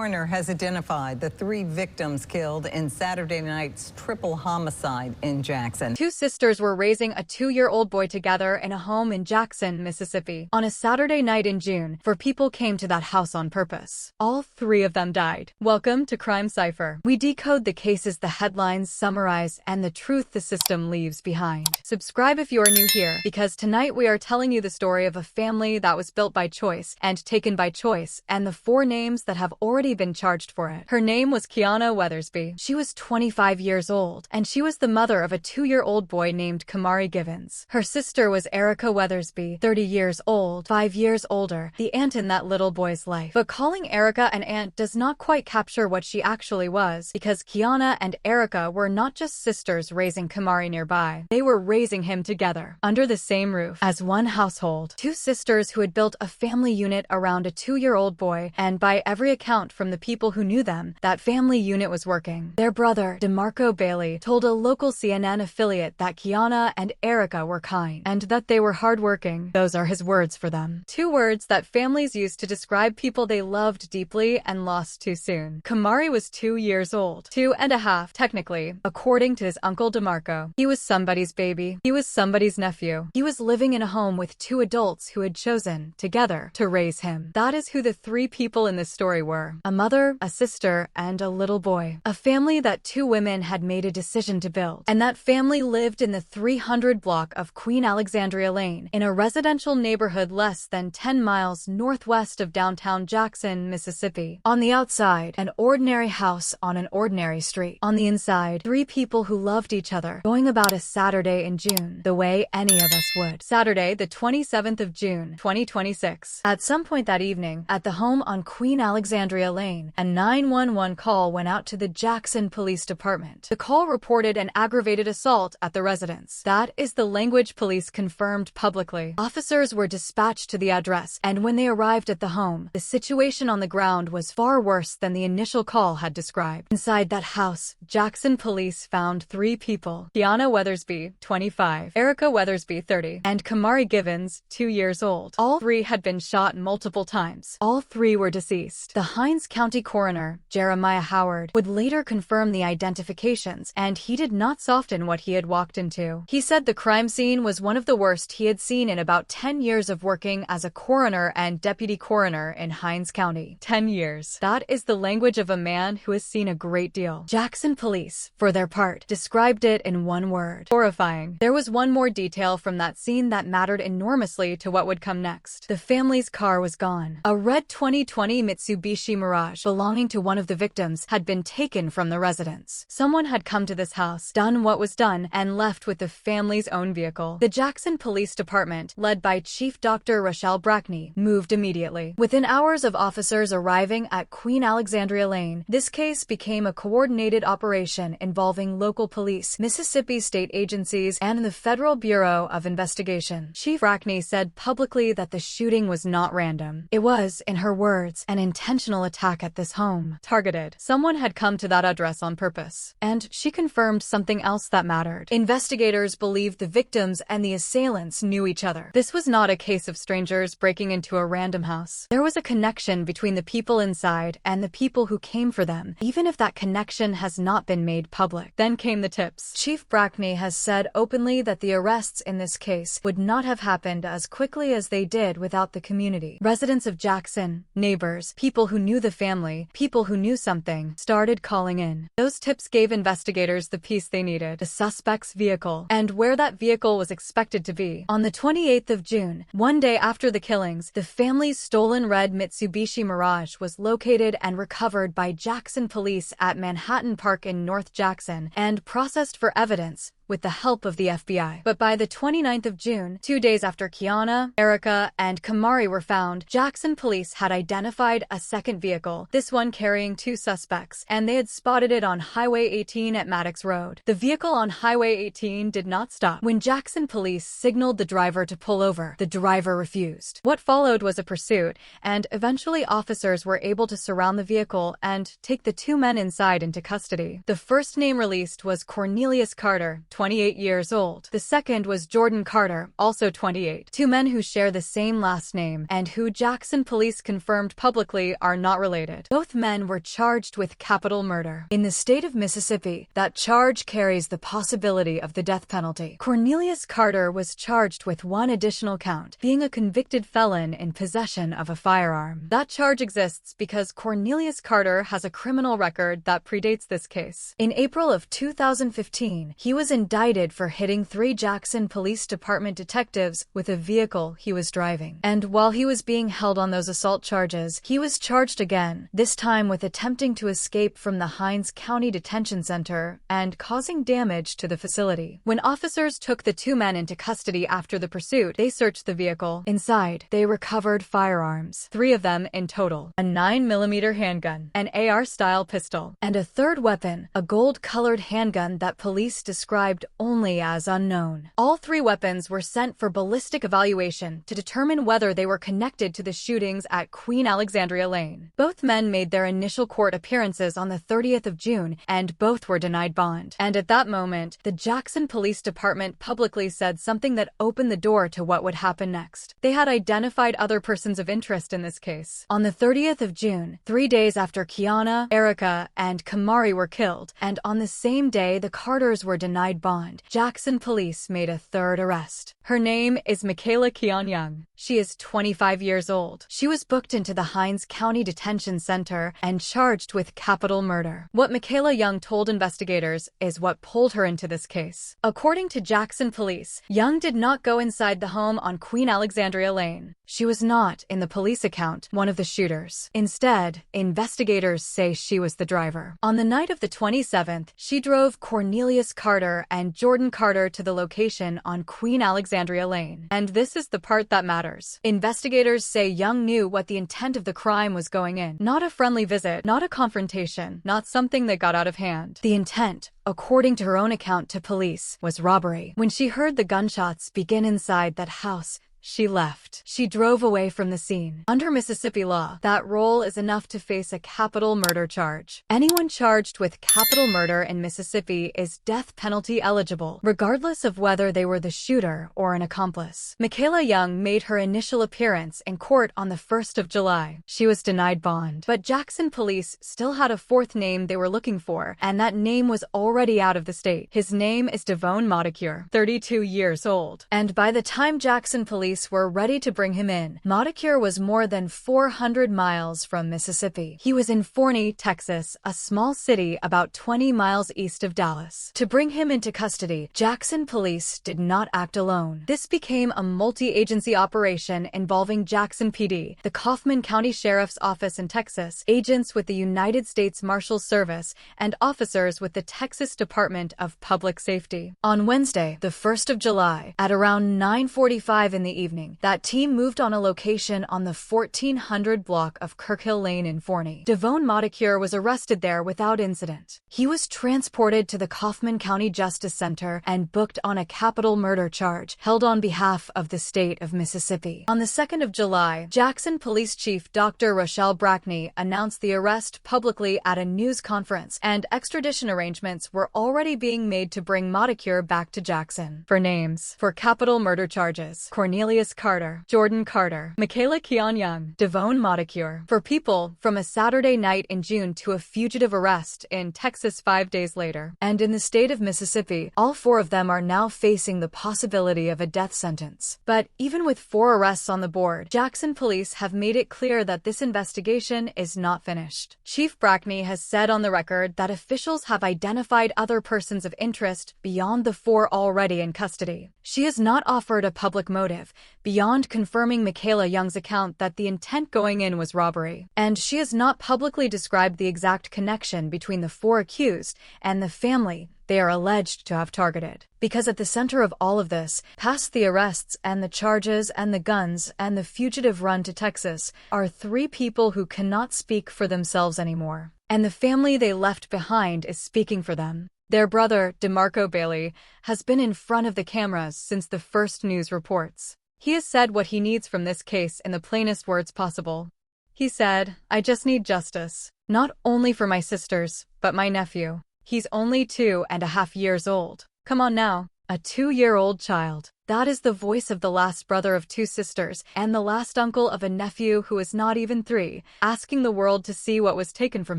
Coroner has identified the 3 victims killed in Saturday night's triple homicide in Jackson. 2 sisters were raising a 2-year-old boy together in a home in Jackson, Mississippi, on a Saturday night in June. 4 people came to that house on purpose. All 3 of them died. Welcome to Crime Cipher. We decode the cases the headlines summarize and the truth the system leaves behind. Subscribe if you are new here, because tonight we are telling you the story of a family that was built by choice and taken by choice, and the 4 names that have already been charged for it. Her name was Keyana Weathersby. She was 25 years old, and she was the mother of a 2-year-old boy named Camari Givens. Her sister was Erica Weathersby, 30 years old, 5 years older, the aunt in that little boy's life. But calling Erica an aunt does not quite capture what she actually was, because Keyana and Erica were not just sisters raising Camari nearby. They were raising him together, under the same roof, as one household. 2 sisters who had built a family unit around a 2-year-old boy, and by every account from the people who knew them, that family unit was working. Their brother, DeMarco Bailey, told a local CNN affiliate that Keyana and Erica were kind, and that they were hardworking. Those are his words for them. 2 words that families use to describe people they loved deeply and lost too soon. Camari was 2 years old. 2.5, technically, according to his uncle DeMarco. He was somebody's baby. He was somebody's nephew. He was living in a home with 2 adults who had chosen, together, to raise him. That is who the 3 people in this story were. A mother, a sister, and a little boy. A family that 2 women had made a decision to build. And that family lived in the 300 block of Queen Alexandria Lane, in a residential neighborhood less than 10 miles northwest of downtown Jackson, Mississippi. On the outside, an ordinary house on an ordinary street. On the inside, 3 people who loved each other, going about a Saturday in June, the way any of us would. Saturday, the 27th of June, 2026. At some point that evening, at the home on Queen Alexandria Lane, a 911 call went out to the Jackson Police Department. The call reported an aggravated assault at the residence. That is the language police confirmed publicly. Officers were dispatched to the address, and when they arrived at the home, the situation on the ground was far worse than the initial call had described. Inside that house, Jackson police found 3 people: Keyana Weathersby, 25, Erica Weathersby, 30, and Camari Givens, 2 years old. All 3 had been shot multiple times. All 3 were deceased. The Hinds County coroner, Jeremiah Howard, would later confirm the identifications, and he did not soften what he had walked into. He said the crime scene was one of the worst he had seen in about 10 years of working as a coroner and deputy coroner in Hinds County. 10 years. That is the language of a man who has seen a great deal. Jackson police, for their part, described it in one word: horrifying. There was one more detail from that scene that mattered enormously to what would come next. The family's car was gone. A red 2020 Mitsubishi Mirage belonging to one of the victims had been taken from the residence. Someone had come to this house, done what was done, and left with the family's own vehicle. The Jackson Police Department, led by Chief Dr. Rochelle Brackney, moved immediately. Within hours of officers arriving at Queen Alexandria Lane, this case became a coordinated operation involving local police, Mississippi state agencies, and the Federal Bureau of Investigation. Chief Brackney said publicly that the shooting was not random. It was, in her words, an intentional attack at this home. Targeted. Someone had come to that address on purpose. And she confirmed something else that mattered. Investigators believed the victims and the assailants knew each other. This was not a case of strangers breaking into a random house. There was a connection between the people inside and the people who came for them, even if that connection has not been made public. Then came the tips. Chief Brackney has said openly that the arrests in this case would not have happened as quickly as they did without the community. Residents of Jackson, neighbors, people who knew the family, people who knew something, started calling in. Those tips gave investigators the piece they needed: the suspect's vehicle, and where that vehicle was expected to be. On the 28th of June, one day after the killings, the family's stolen red Mitsubishi Mirage was located and recovered by Jackson police at Manhattan Park in North Jackson and processed for evidence with the help of the FBI. But by the 29th of June, 2 days after Keyana, Erica, and Camari were found, Jackson police had identified a second vehicle, this one carrying 2 suspects, and they had spotted it on Highway 18 at Maddox Road. The vehicle on Highway 18 did not stop. When Jackson police signaled the driver to pull over, the driver refused. What followed was a pursuit, and eventually officers were able to surround the vehicle and take the 2 men inside into custody. The first name released was Cornelius Carter, 28 years old. The second was Jordan Carter, also 28. Two men who share the same last name and who Jackson police confirmed publicly are not related. Both men were charged with capital murder. In the state of Mississippi, that charge carries the possibility of the death penalty. Cornelius Carter was charged with one additional count, being a convicted felon in possession of a firearm. That charge exists because Cornelius Carter has a criminal record that predates this case. In April of 2015, he was indicted for hitting 3 Jackson Police Department detectives with a vehicle he was driving. And while he was being held on those assault charges, he was charged again, this time with attempting to escape from the Hinds County Detention Center and causing damage to the facility. When officers took the 2 men into custody after the pursuit, they searched the vehicle. Inside, they recovered firearms, 3 of them in total: a 9mm handgun, an AR-style pistol, and a third weapon, a gold-colored handgun that police described only as unknown. All 3 weapons were sent for ballistic evaluation to determine whether they were connected to the shootings at Queen Alexandria Lane. Both men made their initial court appearances on the 30th of June, and both were denied bond. And at that moment, the Jackson Police Department publicly said something that opened the door to what would happen next. They had identified other persons of interest in this case. On the 30th of June, 3 days after Keyana, Erica, and Camari were killed, and on the same day the Carters were denied bond, Jackson police made a third arrest. Her name is Mikala Young. She is 25 years old. She was booked into the Hinds County Detention Center and charged with capital murder. What Mikala Young told investigators is what pulled her into this case. According to Jackson police, Young did not go inside the home on Queen Alexandria Lane. She was not, in the police account, one of the shooters. Instead, investigators say she was the driver. On the night of the 27th, she drove Cornelius Carter and Jordan Carter to the location on Queen Alexandria Lane. And this is the part that matters. Investigators say Young knew what the intent of the crime was going in. Not a friendly visit, not a confrontation, not something that got out of hand. The intent, according to her own account to police, was robbery. When she heard the gunshots begin inside that house, she left. She drove away from the scene. Under Mississippi law, that role is enough to face a capital murder charge. Anyone charged with capital murder in Mississippi is death penalty eligible, regardless of whether they were the shooter or an accomplice. Mikala Young made her initial appearance in court on the 1st of July. She was denied bond, but Jackson police still had a 4th name they were looking for, and that name was already out of the state. His name is Devone Modacure, 32 years old. And by the time Jackson police were ready to bring him in, Modacure was more than 400 miles from Mississippi. He was in Forney, Texas, a small city about 20 miles east of Dallas. To bring him into custody, Jackson police did not act alone. This became a multi-agency operation involving Jackson PD, the Kaufman County Sheriff's Office in Texas, agents with the United States Marshals Service, and officers with the Texas Department of Public Safety. On Wednesday, the 1st of July, at around 9:45 in the evening, that team moved on a location on the 1400 block of Kirkhill Lane in Forney. Devone Modacure was arrested there without incident. He was transported to the Kaufman County Justice Center and booked on a capital murder charge held on behalf of the state of Mississippi. On the 2nd of July, Jackson Police Chief Dr. Rochelle Brackney announced the arrest publicly at a news conference, and extradition arrangements were already being made to bring Modacure back to Jackson. For names, for capital murder charges: Cornelius Carter, Jordan Carter, Mikala Young, Devone Modacure. For people, from a Saturday night in June to a fugitive arrest in Texas 5 days later. And in the state of Mississippi, all 4 of them are now facing the possibility of a death sentence. But even with 4 arrests on the board, Jackson police have made it clear that this investigation is not finished. Chief Brackney has said on the record that officials have identified other persons of interest beyond the 4 already in custody. She has not offered a public motive, beyond confirming Mikala Young's account that the intent going in was robbery. And she has not publicly described the exact connection between the 4 accused and the family they are alleged to have targeted. Because at the center of all of this, past the arrests and the charges and the guns and the fugitive run to Texas, are 3 people who cannot speak for themselves anymore. And the family they left behind is speaking for them. Their brother, DeMarco Bailey, has been in front of the cameras since the first news reports. He has said what he needs from this case in the plainest words possible. He said, "I just need justice. Not only for my sisters, but my nephew. He's only 2.5 years old." Come on now. A 2-year-old child. That is the voice of the last brother of 2 sisters and the last uncle of a nephew who is not even 3, asking the world to see what was taken from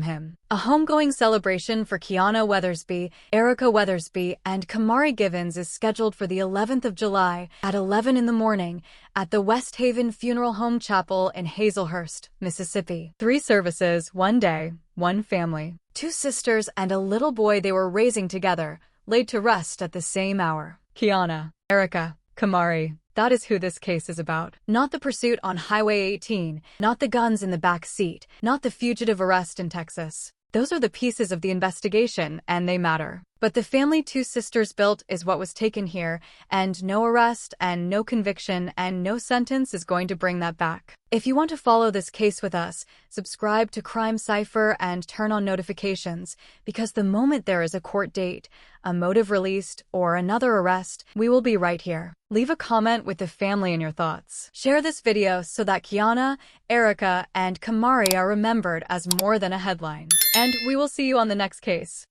him. A homegoing celebration for Keyana Weathersby, Erica Weathersby, and Camari Givens is scheduled for the 11th of July at 11 in the morning at the West Haven Funeral Home Chapel in Hazelhurst, Mississippi. 3 services, 1 day, 1 family. 2 sisters and a little boy they were raising together, laid to rest at the same hour. Keyana, Erica, Camari. That is who this case is about. Not the pursuit on Highway 18, not the guns in the back seat, not the fugitive arrest in Texas. Those are the pieces of the investigation, and they matter. But the family 2 sisters built is what was taken here, and no arrest and no conviction and no sentence is going to bring that back. If you want to follow this case with us, subscribe to Crime Cipher and turn on notifications, because the moment there is a court date, a motive released, or another arrest, we will be right here. Leave a comment with the family and your thoughts. Share this video so that Keyana, Erica, and Camari are remembered as more than a headline. And we will see you on the next case.